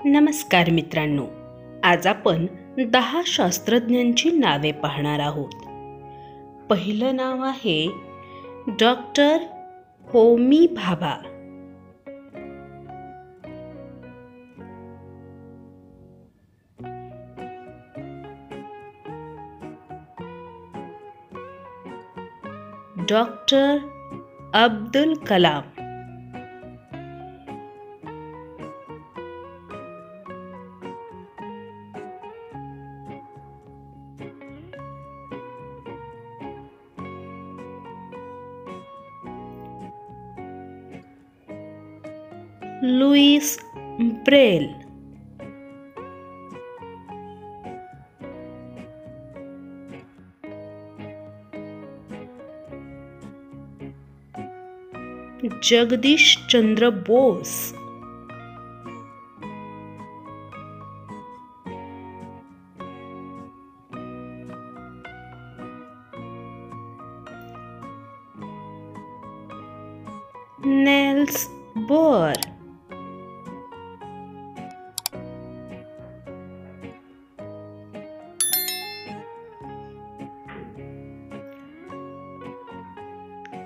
नमस्कार मित्रांनो, आज आपण 10 शास्त्रज्ञांची नावे पाहणार आहोत। पहिलं नाव आहे doctor Homi Bhabha. Doctor Abdul Kalam. Louis Braille. Jagdish Chandra Bose. Niels Bohr.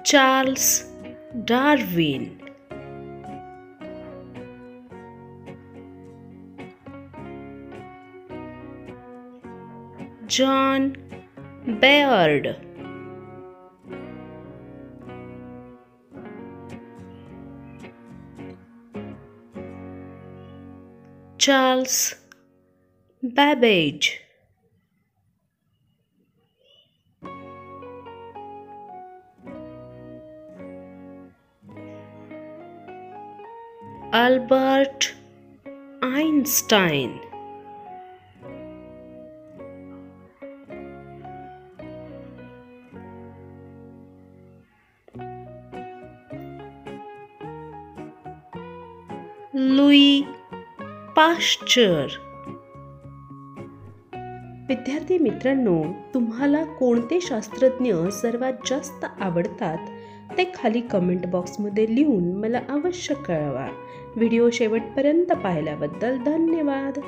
Charles Darwin. John Baird. Charles Babbage. Albert Einstein. Louis Pasteur. विद्यार्थी मित्रांनो, तुम्हाला कोणते शास्त्रज्ञ सर्वात जास्त आवडतात ते खाली कमेंट बॉक्समध्ये लिहून मला अवश्य कळवा। व्हिडिओ शेवटपर्यंत पाहिल्याबद्दल धन्यवाद।